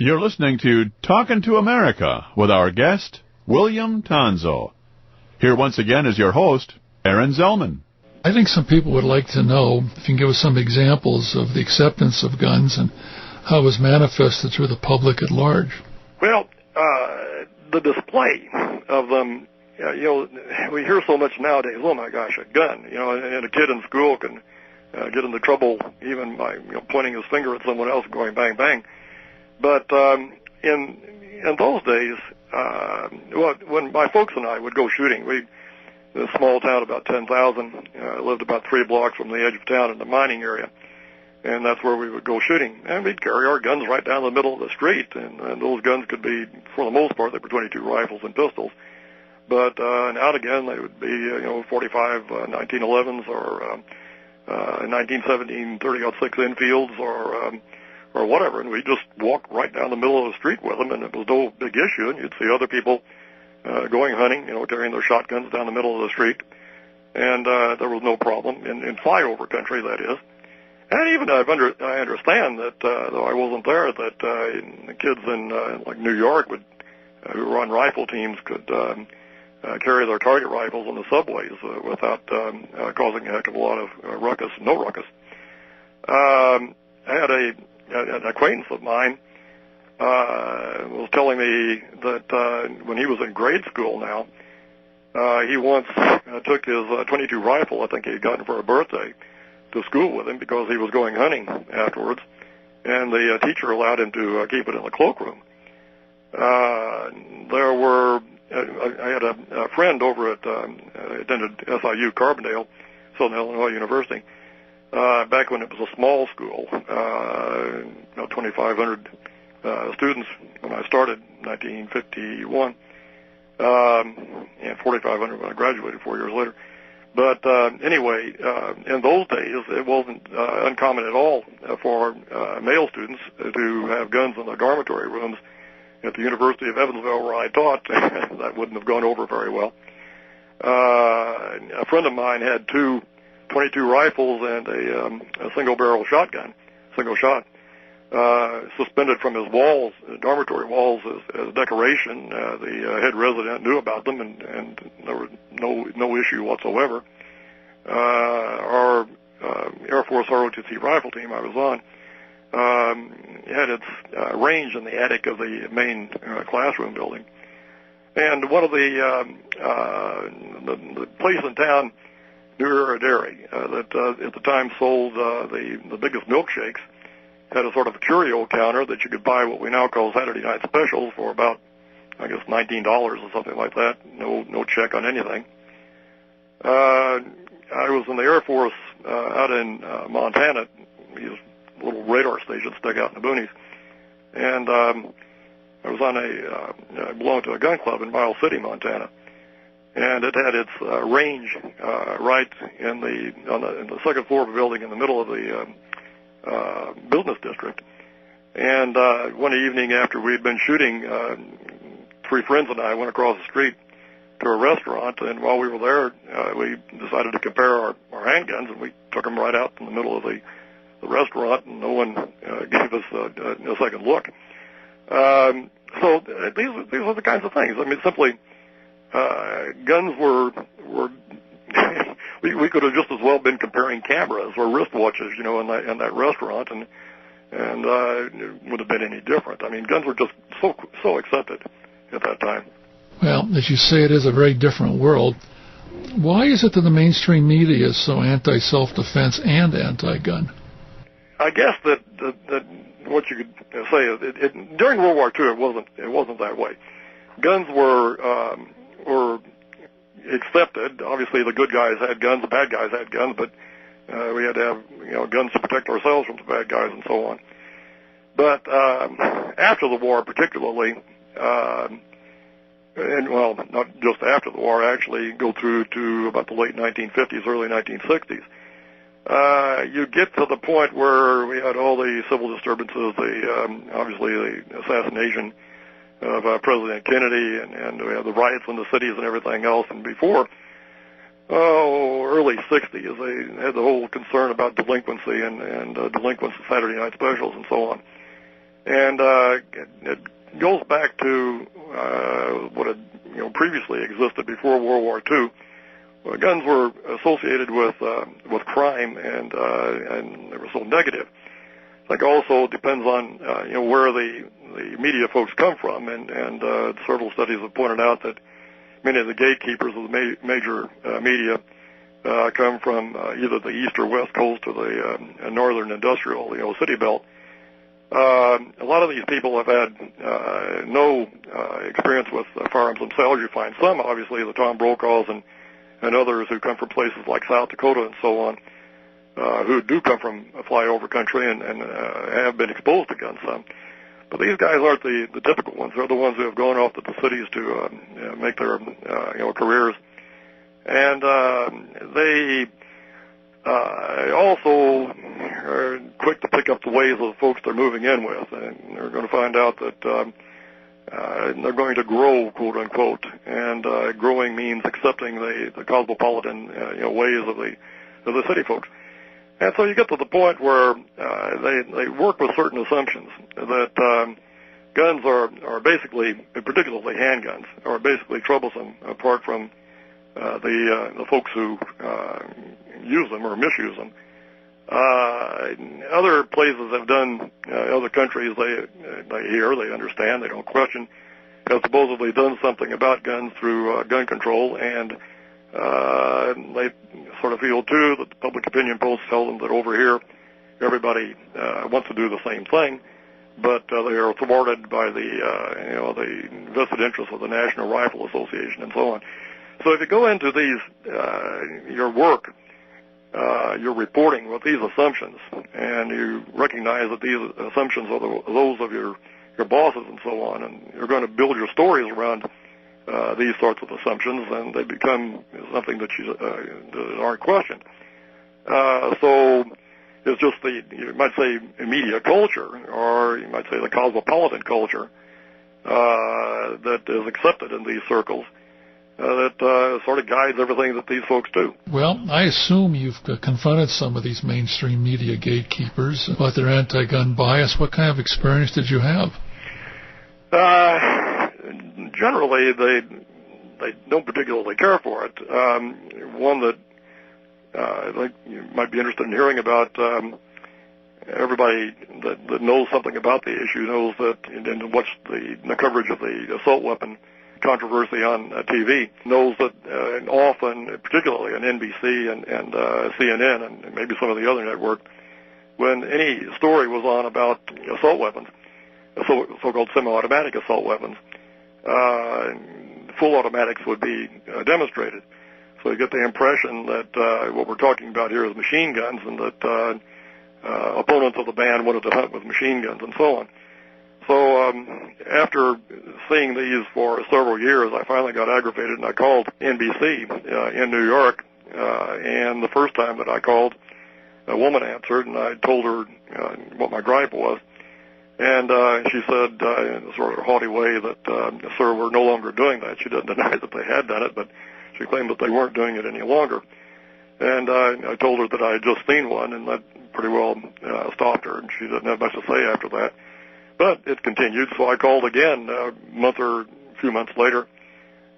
You're listening to Talkin to America with our guest, William Tonso. Here once again is your host, Aaron Zellman. I think some people would like to know if you can give us some examples of the acceptance of guns and how it was manifested through the public at large. Well, the display of them, we hear so much nowadays, oh my gosh, a gun, and a kid in school can get into trouble even by pointing his finger at someone else and going bang, bang. But in those days, when my folks and I would go shooting, we in a small town, about 10,000, lived about 3 blocks from the edge of town in the mining area, and that's where we would go shooting. And we'd carry our guns right down the middle of the street, and those guns could be, for the most part, they were 22 rifles and pistols. But now and again, they would be, 45 1911s or 1917 30-06 Enfields or whatever, and we'd just walk right down the middle of the street with them, and it was no big issue, and you'd see other people going hunting, carrying their shotguns down the middle of the street, and there was no problem in flyover country, that is. And even I understand that, though I wasn't there, that the kids in like New York who were on rifle teams could carry their target rifles on the subways without causing a heck of a lot of no ruckus. I had an acquaintance of mine was telling me that when he was in grade school now, he once took his .22 rifle, I think he had gotten for a birthday, to school with him because he was going hunting afterwards, and the teacher allowed him to keep it in the cloakroom. I had a friend over at, attended SIU Carbondale, Southern Illinois University, back when it was a small school, 2,500 students when I started in 1951, and 4,500 when I graduated 4 years later. But anyway, in those days, it wasn't uncommon at all for male students to have guns in the dormitory rooms at the University of Evansville where I taught. That wouldn't have gone over very well. A friend of mine had 2 .22 rifles and a single-barrel shotgun, single shot, suspended from his walls, dormitory walls, as decoration. The head resident knew about them, and there was no issue whatsoever. Our Air Force ROTC rifle team I was on had its range in the attic of the main classroom building, and one of the place in town near a dairy that at the time sold the biggest milkshakes had a sort of curio counter that you could buy what we now call Saturday night specials for about, I guess, $19 or something like that. No check on anything. I was in the Air Force out in Montana. These little radar stations stuck out in the boonies, and I was on I belonged to a gun club in Miles City, Montana, and it had its range right in the second floor of a building in the middle of the business district. And one evening after we had been shooting, 3 friends and I went across the street to a restaurant, and while we were there, we decided to compare our handguns, and we took them right out in the middle of the restaurant, and no one gave us a second look. So these are the kinds of things. I mean, simply, guns were we could have just as well been comparing cameras or wristwatches, in that restaurant, and it wouldn't have been any different. I mean, guns were just so accepted at that time. Well, as you say, it is a very different world. Why is it that the mainstream media is so anti-self-defense and anti-gun? I guess that what you could say is during World War II it wasn't that way. Guns were accepted. Obviously, the good guys had guns, the bad guys had guns, but we had to have guns to protect ourselves from the bad guys and so on. But after the war, particularly, and well, not just after the war, actually, go through to about the late 1950s, early 1960s. You get to the point where we had all the civil disturbances, obviously the assassination of President Kennedy, and we had the riots in the cities and everything else. And before, early 60s, they had the whole concern about delinquency and delinquents of Saturday night specials and so on. And it goes back to what had previously existed before World War II. Guns were associated with crime, and they were so negative. I think also depends on where the media folks come from, and several studies have pointed out that many of the gatekeepers of the major media come from either the east or west coast or the northern industrial city belt. A lot of these people have had no experience with firearms themselves. You find some, obviously, the Tom Brokaws and others who come from places like South Dakota and so on, who do come from a flyover country and have been exposed to guns some. But these guys aren't the typical ones. They're the ones who have gone off to the cities to make their careers, and they also are quick to pick up the ways of the folks they're moving in with, and they're going to find out that they're going to grow, quote unquote, and growing means accepting the cosmopolitan ways of the city folks. And so you get to the point where they work with certain assumptions that guns are basically, particularly handguns, are basically troublesome apart from the folks who use them or misuse them. Other places have done, other countries, they hear, they understand, they don't question, have supposedly done something about guns through gun control, and they sort of feel, too, that the public opinion polls tell them that over here everybody wants to do the same thing, but they are thwarted by the vested interests of the National Rifle Association and so on. So if you go into these, your work, you're reporting with these assumptions, and you recognize that these assumptions are those of your bosses and so on, and you're going to build your stories around these sorts of assumptions, and they become something that aren't questioned. So it's just you might say, media culture, or you might say the cosmopolitan culture that is accepted in these circles. That sort of guides everything that these folks do. Well, I assume you've confronted some of these mainstream media gatekeepers about their anti-gun bias. What kind of experience did you have? Generally, they don't particularly care for it. One that I think you might be interested in hearing about. Everybody that knows something about the issue knows that, and watched the coverage of the assault weapon controversy on TV, knows that often, particularly on NBC and CNN and maybe some of the other networks, when any story was on about assault weapons, so-called semi-automatic assault weapons, full automatics would be demonstrated. So you get the impression that what we're talking about here is machine guns, and that opponents of the ban wanted to hunt with machine guns and so on. So after seeing these for several years, I finally got aggravated, and I called NBC in New York. And the first time that I called, a woman answered, and I told her what my gripe was. And she said in a sort of haughty way that, sir, we're no longer doing that. She didn't deny that they had done it, but she claimed that they weren't doing it any longer. And I told her that I had just seen one, and that pretty well stopped her, and she didn't have much to say after that. But it continued, so I called again a month or a few months later,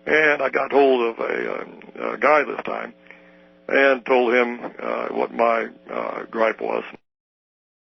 and I got hold of a guy this time and told him what my gripe was.